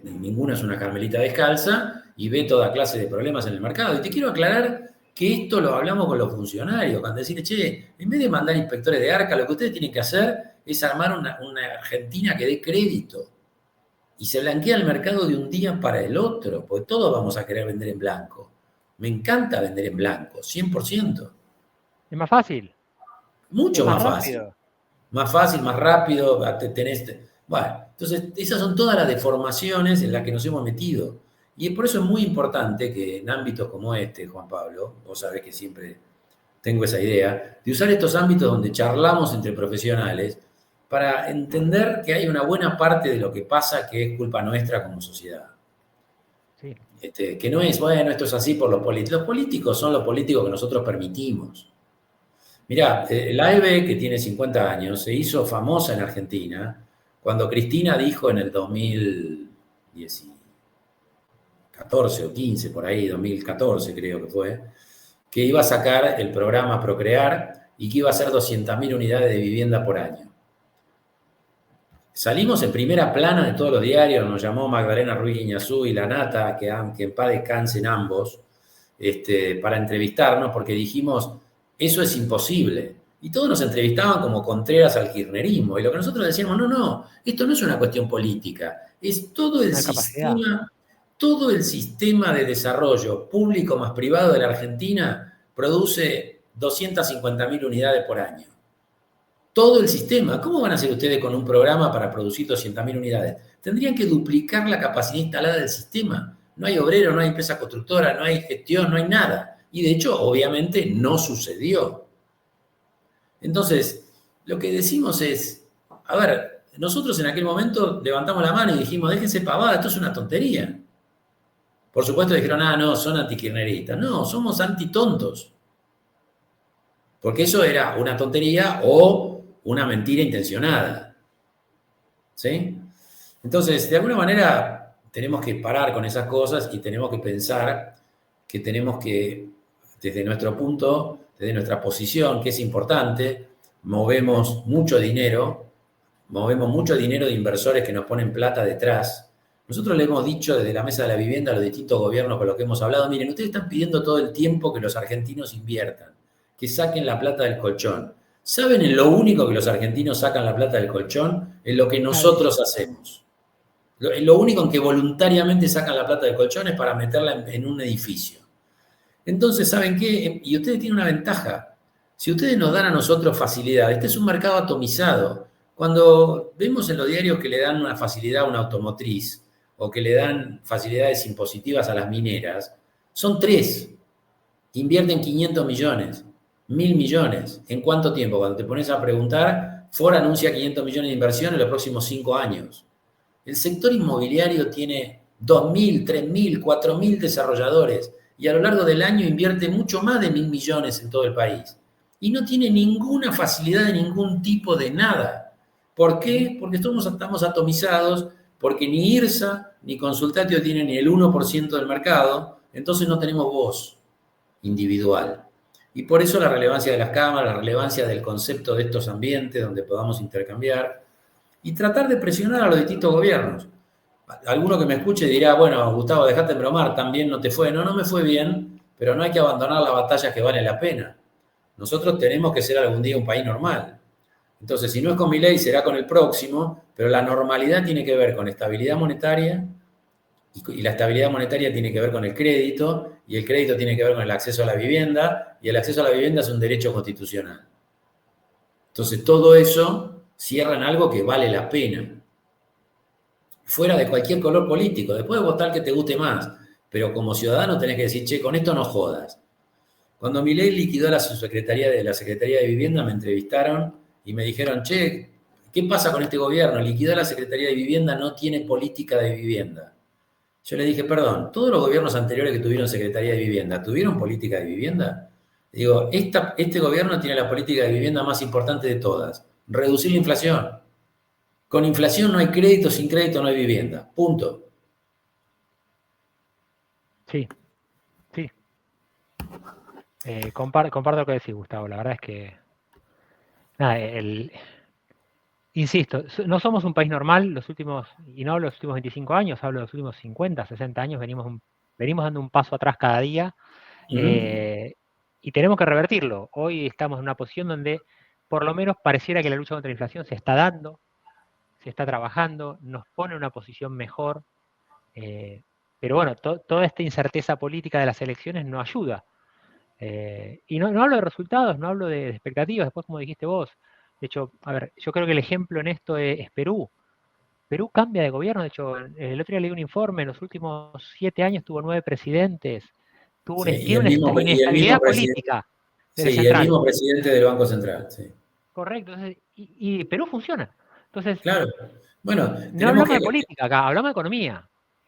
ninguno es una carmelita descalza y ve toda clase de problemas en el mercado. Y te quiero aclarar que esto lo hablamos con los funcionarios, cuando decirle, che, en vez de mandar inspectores de ARCA, lo que ustedes tienen que hacer es armar una Argentina que dé crédito. Y se blanquea el mercado de un día para el otro, porque todos vamos a querer vender en blanco. Me encanta vender en blanco, 100%. Es más fácil. Mucho Es más más fácil. rápido. Más fácil, más rápido, bueno, entonces esas son todas las deformaciones en las que nos hemos metido. Y por eso es muy importante que en ámbitos como este, Juan Pablo, vos sabés que siempre tengo esa idea, de usar estos ámbitos donde charlamos entre profesionales para entender que hay una buena parte de lo que pasa que es culpa nuestra como sociedad. Sí. Que no es, bueno, esto es así por los políticos. Los políticos son los políticos que nosotros permitimos. Mirá, la EBE, que tiene 50 años, se hizo famosa en Argentina cuando Cristina dijo en el 2014 o 15, por ahí, 2014 creo que fue, que iba a sacar el programa Procrear y que iba a hacer 200.000 unidades de vivienda por año. Salimos en primera plana de todos los diarios, nos llamó Magdalena Ruiz Guiñazú y La Nata, que en paz descansen ambos, para entrevistarnos, porque dijimos, eso es imposible. Y todos nos entrevistaban como contreras al kirchnerismo. Y lo que nosotros decíamos, no, esto no es una cuestión política, es todo el sistema de desarrollo público más privado de la Argentina produce 250.000 unidades por año. Todo el sistema. ¿Cómo van a hacer ustedes con un programa para producir 200.000 unidades? Tendrían que duplicar la capacidad instalada del sistema. No hay obrero, no hay empresa constructora, no hay gestión, no hay nada. Y de hecho, obviamente, no sucedió. Entonces, lo que decimos es, a ver, nosotros en aquel momento levantamos la mano y dijimos, déjense pavada, esto es una tontería. Por supuesto dijeron, no, son antikirchneristas. No, somos antitontos. Porque eso era una tontería o una mentira intencionada. ¿Sí? Entonces, de alguna manera, tenemos que parar con esas cosas y tenemos que pensar que tenemos que, desde nuestro punto, desde nuestra posición, que es importante, movemos mucho dinero de inversores que nos ponen plata detrás. Nosotros le hemos dicho desde la mesa de la vivienda a los distintos gobiernos con los que hemos hablado, miren, ustedes están pidiendo todo el tiempo que los argentinos inviertan, que saquen la plata del colchón. ¿Saben en lo único que los argentinos sacan la plata del colchón? En lo que nosotros hacemos. Lo único en que voluntariamente sacan la plata del colchón es para meterla en un edificio. Entonces, ¿saben qué? Y ustedes tienen una ventaja. Si ustedes nos dan a nosotros facilidad, este es un mercado atomizado. Cuando vemos en los diarios que le dan una facilidad a una automotriz o que le dan facilidades impositivas a las mineras, son 3. Invierten 500 millones. 1.000 millones. ¿En cuánto tiempo? Cuando te pones a preguntar, Ford anuncia 500 millones de inversión en los próximos 5 años. El sector inmobiliario tiene 2.000, 3.000, 4.000 desarrolladores y a lo largo del año invierte mucho más de 1.000 millones en todo el país. Y no tiene ninguna facilidad de ningún tipo de nada. ¿Por qué? Porque estamos atomizados, porque ni IRSA ni Consultatio tienen ni el 1% del mercado, entonces no tenemos voz individual. Y por eso la relevancia de las cámaras, la relevancia del concepto de estos ambientes donde podamos intercambiar y tratar de presionar a los distintos gobiernos. Alguno que me escuche dirá, bueno, Gustavo, dejate de bromar, también no te fue. No me fue bien, pero no hay que abandonar las batallas que valen la pena. Nosotros tenemos que ser algún día un país normal. Entonces, si no es con Milei, será con el próximo, pero la normalidad tiene que ver con estabilidad monetaria y la estabilidad monetaria tiene que ver con el crédito y el crédito tiene que ver con el acceso a la vivienda y el acceso a la vivienda es un derecho constitucional. Entonces, todo eso cierra en algo que vale la pena. Fuera de cualquier color político. Después de votar que te guste más. Pero como ciudadano tenés que decir, che, con esto no jodas. Cuando Milei liquidó la Secretaría de Vivienda, me entrevistaron y me dijeron, che, ¿qué pasa con este gobierno? Liquidó la Secretaría de Vivienda, no tiene política de vivienda. Yo le dije, perdón, ¿todos los gobiernos anteriores que tuvieron Secretaría de Vivienda tuvieron política de vivienda? Digo, este gobierno tiene la política de vivienda más importante de todas, reducir la inflación. Con inflación no hay crédito, sin crédito no hay vivienda. Punto. Sí. Comparto lo que decís, Gustavo. La verdad es que, nada, insisto, no somos un país normal y no hablo de los últimos 25 años, hablo de los últimos 50, 60 años, venimos dando un paso atrás cada día. y tenemos que revertirlo. Hoy estamos en una posición donde por lo menos pareciera que la lucha contra la inflación se está dando, se está trabajando, nos pone en una posición mejor, pero bueno, toda esta incerteza política de las elecciones no ayuda. Y no hablo de resultados, no hablo de expectativas, después como dijiste vos. De hecho, a ver, yo creo que el ejemplo en esto es Perú. Perú cambia de gobierno, de hecho, el otro día leí un informe, en los últimos 7 años tuvo 9 presidentes, Sí, tiene una y el mismo inestabilidad presidente, política desde sí, y el central. mismo presidente del Banco Central, sí. Correcto, entonces, y Perú funciona. Entonces, Claro. Bueno, no tenemos hablamos que, de política acá, hablamos de economía.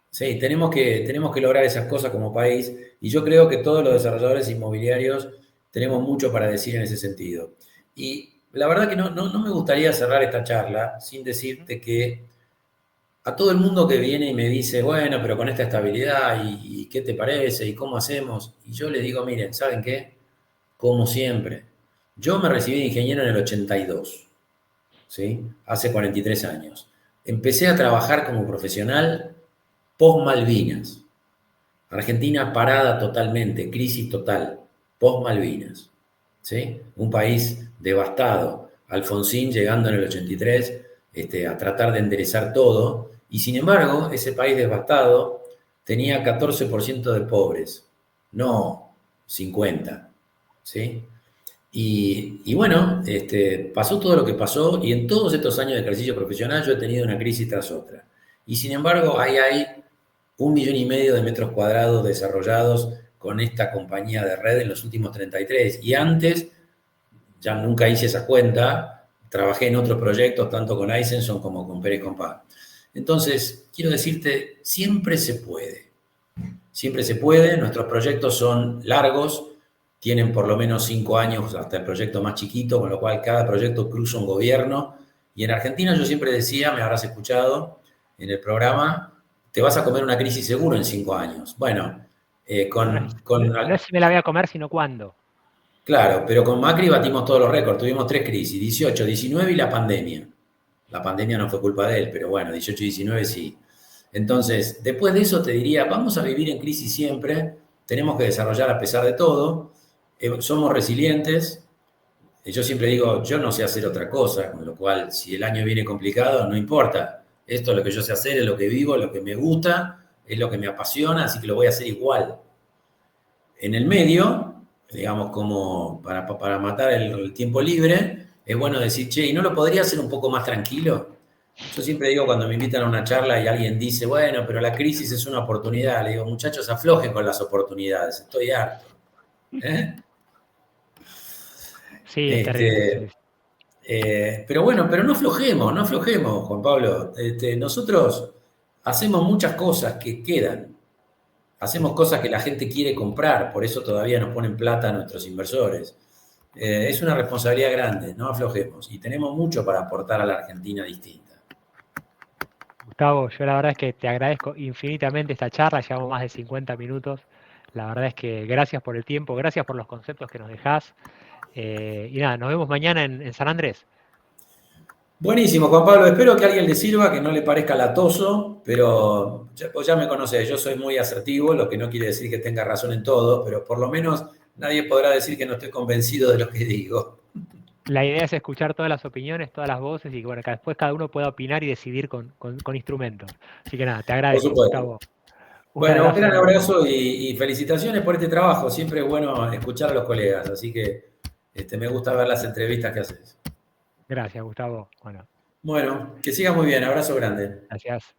sí, tenemos que lograr esas cosas como país y yo creo que todos los desarrolladores inmobiliarios tenemos mucho para decir en ese sentido. Y la verdad que no me gustaría cerrar esta charla sin decirte que a todo el mundo que viene y me dice, bueno, pero con esta estabilidad y qué te parece y cómo hacemos, y yo le digo, miren, ¿saben qué? Como siempre, yo me recibí de ingeniero en el 82, ¿sí? Hace 43 años. Empecé a trabajar como profesional post Malvinas. Argentina parada totalmente, crisis total, post Malvinas, ¿sí? Un país devastado. Alfonsín llegando en el 83 a tratar de enderezar todo, y sin embargo, ese país devastado tenía 14% de pobres, no 50, ¿sí? Y bueno, pasó todo lo que pasó y en todos estos años de ejercicio profesional yo he tenido una crisis tras otra. Y sin embargo, ahí hay 1,5 millones de metros cuadrados desarrollados con esta compañía de red en los últimos 33. Y antes, ya nunca hice esa cuenta, trabajé en otros proyectos, tanto con Isenson como con Pérez Compá. Entonces, quiero decirte, siempre se puede. Siempre se puede, nuestros proyectos son largos, tienen por lo menos 5 años hasta el proyecto más chiquito, con lo cual cada proyecto cruza un gobierno. Y en Argentina yo siempre decía, me habrás escuchado en el programa, te vas a comer una crisis seguro en 5 años. Bueno, No, no es si me la voy a comer, sino cuándo. claro, pero con Macri batimos todos los récords, tuvimos 3 crisis, 18, 19 y la pandemia. La pandemia no fue culpa de él, pero bueno, 18 y 19 sí. Entonces, después de eso te diría, vamos a vivir en crisis siempre, tenemos que desarrollar a pesar de todo, somos resilientes. Yo siempre digo, yo no sé hacer otra cosa, con lo cual, si el año viene complicado, no importa. Esto es lo que yo sé hacer, es lo que vivo, es lo que me gusta, es lo que me apasiona, así que lo voy a hacer igual. En el medio, digamos, como para matar el tiempo libre, es bueno decir, che, ¿y no lo podría hacer un poco más tranquilo? Yo siempre digo cuando me invitan a una charla y alguien dice, bueno, pero la crisis es una oportunidad, le digo, muchachos, aflojen con las oportunidades, estoy harto. ¿Eh? Sí, es terrible. Sí. Este, pero bueno, pero no aflojemos, no aflojemos, Juan Pablo. Nosotros hacemos muchas cosas que quedan. Hacemos cosas que la gente quiere comprar, por eso todavía nos ponen plata a nuestros inversores. Es una responsabilidad grande, no aflojemos. Y tenemos mucho para aportar a la Argentina distinta. Gustavo, yo la verdad es que te agradezco infinitamente esta charla, llevamos más de 50 minutos. La verdad es que gracias por el tiempo, gracias por los conceptos que nos dejás. Y nada, nos vemos mañana en San Andrés. Buenísimo, Juan Pablo. Espero que a alguien le sirva, que no le parezca latoso, pero pues ya me conocés, yo soy muy asertivo, lo que no quiere decir que tenga razón en todo, pero por lo menos nadie podrá decir que no estoy convencido de lo que digo. La idea es escuchar todas las opiniones, todas las voces y bueno, que después cada uno pueda opinar y decidir con instrumentos. Así que nada, te Por agradezco, supuesto. Gustavo. Un Bueno, un abrazo gran enorme. abrazo y felicitaciones por este trabajo. Siempre es bueno escuchar a los colegas, así que me gusta ver las entrevistas que haces. Gracias, Gustavo. Bueno, Bueno, que sigas muy bien. Abrazo grande. gracias.